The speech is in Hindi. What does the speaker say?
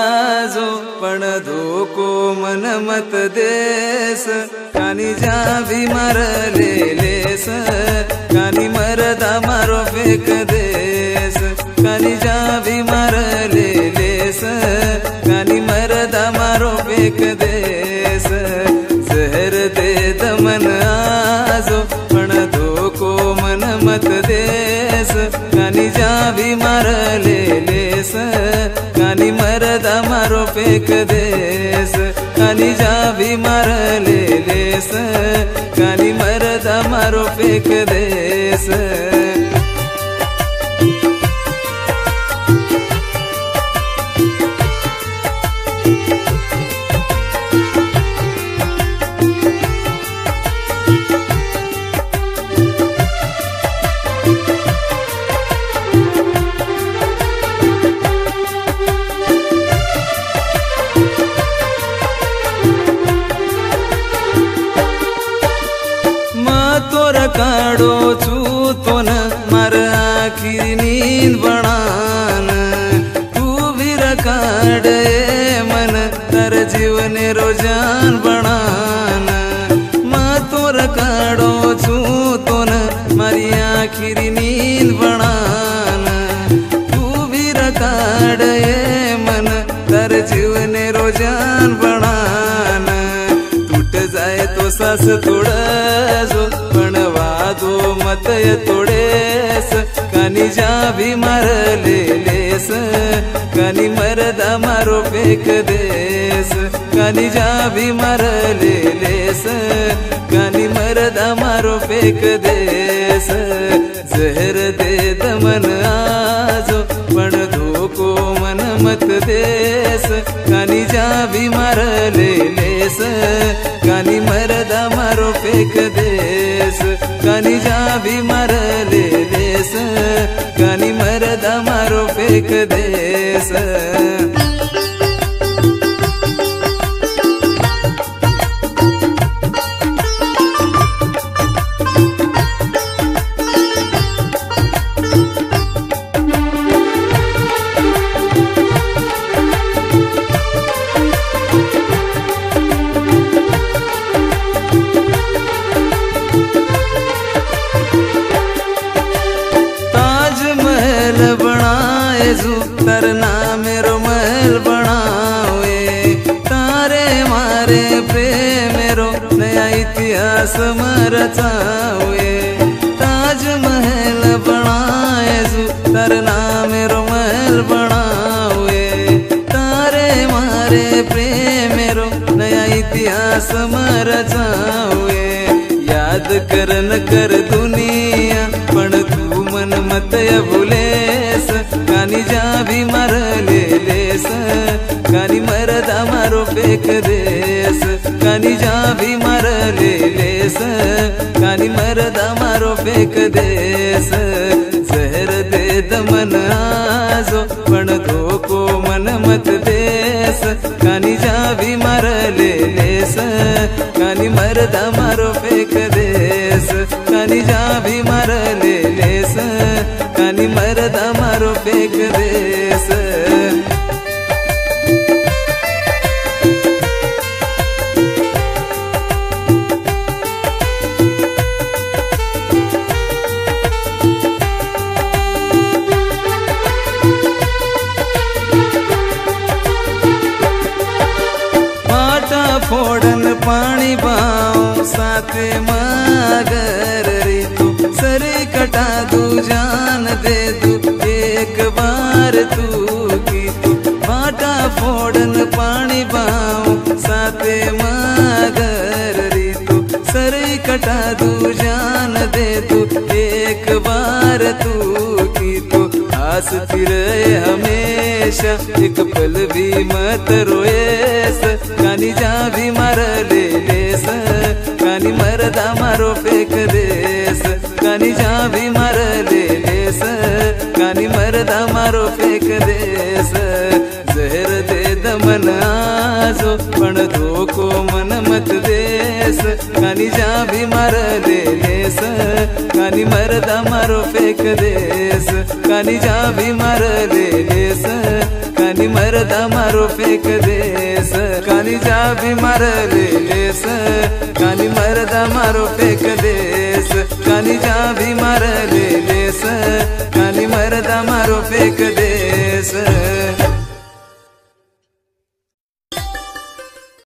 आजो पण धोको मन मत देस कानी जा भी मारले लेस कानी मरदा मारो फेक देस कानी जा भी मारले लेस कानी मरदा मारो फेक देस जहर दे दमन आजो पण धोको मन मत देस कानी जा भी मारले लेस कानी मरदा मारो फेक देस कानी जा भी मारले लेस कानी मरदा मारो फेक देस काड़ो छू तो न मर आखिरी नींद बनान तू भी रकाड़ मन तर जीवन रोजान बनान माँ तो रकाड़ो छू तो न मारी आखिरी नींद बनान तू भी रकाड़ मन तर जीवन रोजान बनान टूट जाए तो सास थोड़ा जो दो मत तोड़ेस कानी जा भी मारले लेस कानी मरदा मारो फेक देस कानी जा भी मारले लेस कानी मरदा मारो फेक देस जहर दे दमन आजो पण धोको मन मत देस कानी जा भी मारले लेस कानी मरदा मारो फेक देस कानी जा भी मारले लेस कानी मरदा मारो फेक देस तरना मेरो महल बनावे तारे मारे प्रेम मेरो नया इतिहास मरचावे ताज महल बनाए तरना मेरो महल बनावे तारे मारे प्रेम मेरो नया इतिहास मरचावे याद करन कर दुनिया पण तू मन मत भूलेस कानी जा भी मारले लेस कानी मरदा मारो फेक देस कानी जा भी मारले लेस कानी मरदा मारो फेक देस जहर दे दमन आजो पण धोको मन मत देस कानी जा भी मारले लेस कानी मरदा मारो फेक देस कानी जा भी मारले लेस कानी मरदा मारो फेक देस पाटा फोड़न पानी पाओ साथे मागर रे तू सरे कटा दू जान दे दू एक बार तू की तू पाटा फोड़न पानी पाओ साथे मागर रे तू सरे कटा दू जान दे दू एक बार तू की तू हंसती रहे हमेशा एक पल भी मत रोएस कानी जा भी मारले लेस कानी मरदा मारो फेक देस कानी जा भी मारले लेस कानी मरदा मारो फेक देस जहर दे दमन आजो पण धोको मन मत देस कानी जा भी मारले लेस कानी मरदा मारो फेक देस कानी जा भी मारले लेस कानी मरदा मारो फेक देस कानी जा भी मार ले लेस कानी मरदा मारो फेक देस कानी जा भी मार ले लेस कानी मरदा मारो फेक देस।